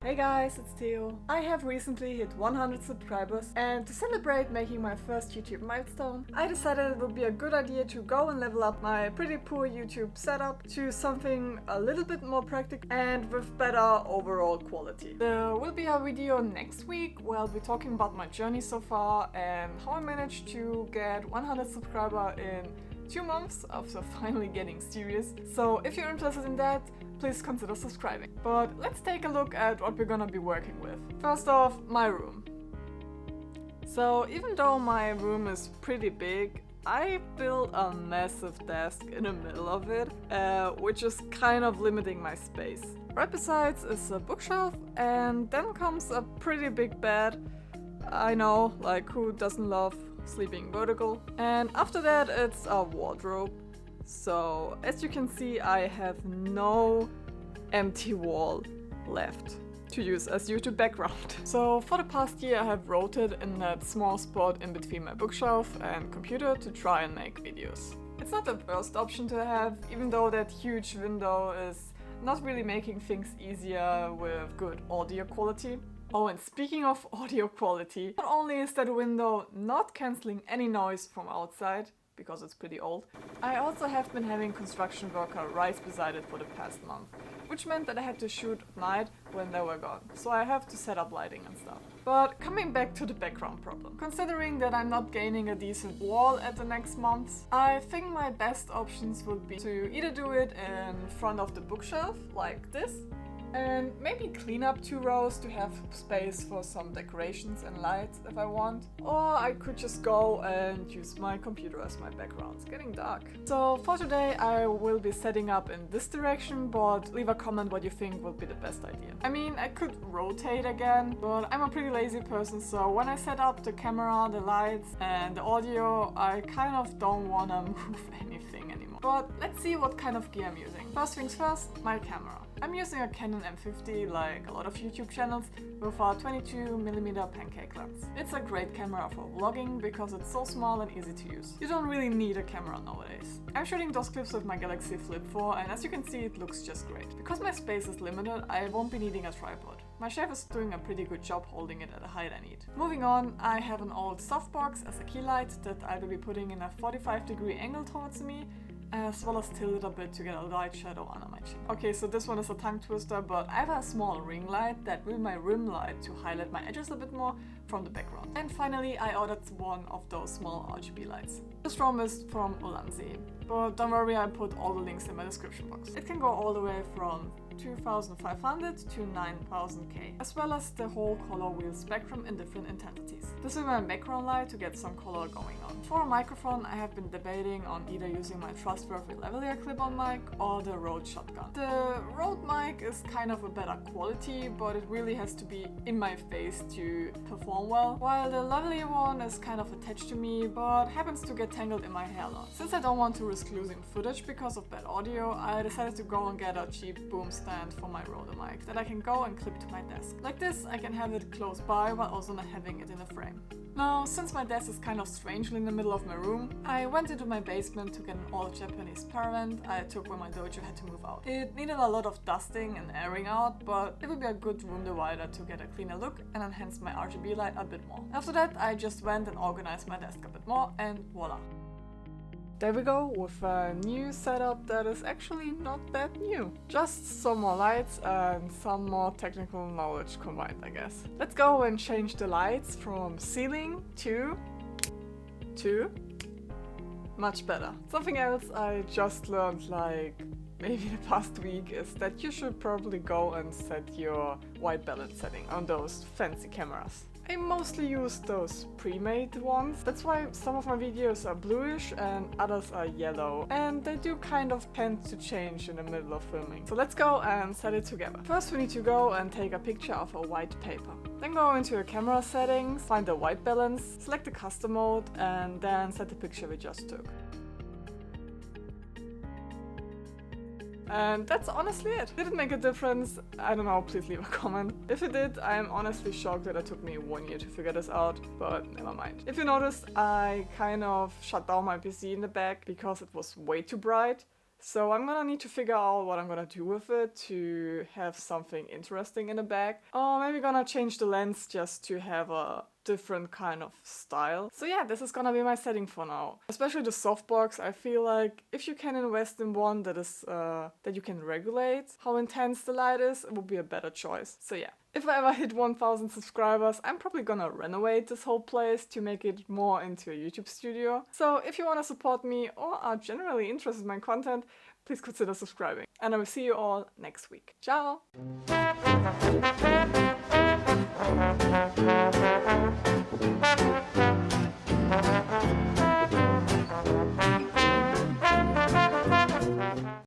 Hey guys, it's Theo. I have recently hit 100 subscribers, and to celebrate making my first YouTube milestone, I decided it would be a good idea to go and level up my pretty poor YouTube setup to something a little bit more practical and with better overall quality. There will be a video next week where I'll be talking about my journey so far and how I managed to get 100 subscribers in 2 months after finally getting serious. So if you're interested in that, please consider subscribing. But let's take a look at what we're gonna be working with. First off, my room. So even though my room is pretty big, I built a massive desk in the middle of it, which is kind of limiting my space. Right besides is a bookshelf, and then comes a pretty big bed. I know, like, who doesn't love sleeping vertical? And after that it's a wardrobe. So as you can see, I have no empty wall left to use as YouTube background. So for the past year I have rotated in that small spot in between my bookshelf and computer to try and make videos. It's not the worst option to have, even though that huge window is not really making things easier with good audio quality. Oh, and speaking of audio quality, not only is that window not cancelling any noise from outside, because it's pretty old, I also have been having construction worker right beside it for the past month, which meant that I had to shoot at night when they were gone, so I have to set up lighting and stuff. But coming back to the background problem, considering that I'm not gaining a decent wall at the next months, I think my best options would be to either do it in front of the bookshelf, like this, and maybe clean up 2 rows to have space for some decorations and lights if I want. Or I could just go and use my computer as my background. It's getting dark. So for today I will be setting up in this direction, but leave a comment what you think would be the best idea. I mean, I could rotate again, but I'm a pretty lazy person, so when I set up the camera, the lights and the audio, I kind of don't wanna move anything anymore. But let's see what kind of gear I'm using. First things first, my camera. I'm using a Canon M50 like a lot of YouTube channels with a 22mm pancake lens. It's a great camera for vlogging because it's so small and easy to use. You don't really need a camera nowadays. I'm shooting those clips with my Galaxy Flip 4 and as you can see it looks just great. Because my space is limited, I won't be needing a tripod. My chef is doing a pretty good job holding it at the height I need. Moving on, I have an old softbox as a key light that I will be putting in a 45-degree angle towards me, as well as tilt it a bit to get a light shadow under my chin. Okay, so this one is a tongue twister, but I have a small ring light that will be my rim light to highlight my edges a bit more from the background. And finally, I ordered one of those small RGB lights. This ROM is from Ulanzi, but don't worry, I put all the links in my description box. It can go all the way from 2500 to 9000K, as well as the whole color wheel spectrum in different intensities. This is my background light to get some color going on. For a microphone, I have been debating on either using my trustworthy lavalier clip-on mic or the Rode shotgun. The Rode mic is kind of a better quality, but it really has to be in my face to perform well, while the lavalier one is kind of attached to me, but happens to get tangled in my hair a lot. Since I don't want to risk losing footage because of bad audio, I decided to go and get a cheap boom stand for my Rode mic that I can go and clip to my desk. Like this, I can have it close by while also not having it in a frame. Now, since my desk is kind of strangely in the middle of my room, I went into my basement to get an old Japanese paravent I took when my dojo had to move out. It needed a lot of dusting and airing out, but it would be a good room divider to get a cleaner look and enhance my RGB light a bit more. After that, I just went and organized my desk a bit more and voila. There we go, with a new setup that is actually not that new. Just some more lights and some more technical knowledge combined, I guess. Let's go and change the lights from ceiling to much better. Something else I just learned like maybe the past week is that you should probably go and set your white balance setting on those fancy cameras. I mostly use those pre-made ones. That's why some of my videos are bluish and others are yellow. And they do kind of tend to change in the middle of filming. So let's go and set it together. First we need to go and take a picture of a white paper. Then go into your camera settings, find the white balance, select the custom mode and then set the picture we just took. And that's honestly it. Did it make a difference? I don't know, please leave a comment. If it did, I'm honestly shocked that it took me 1 year to figure this out, but never mind. If you noticed, I kind of shut down my PC in the back because it was way too bright. So I'm gonna need to figure out what I'm gonna do with it to have something interesting in the back. Or maybe gonna change the lens just to have a different kind of style. So yeah, this is gonna be my setting for now. Especially the softbox, I feel like if you can invest in one that is that you can regulate how intense the light is, it would be a better choice. So yeah. If I ever hit 1000 subscribers, I'm probably gonna renovate this whole place to make it more into a YouTube studio. So if you wanna support me or are generally interested in my content, please consider subscribing. And I will see you all next week. Ciao!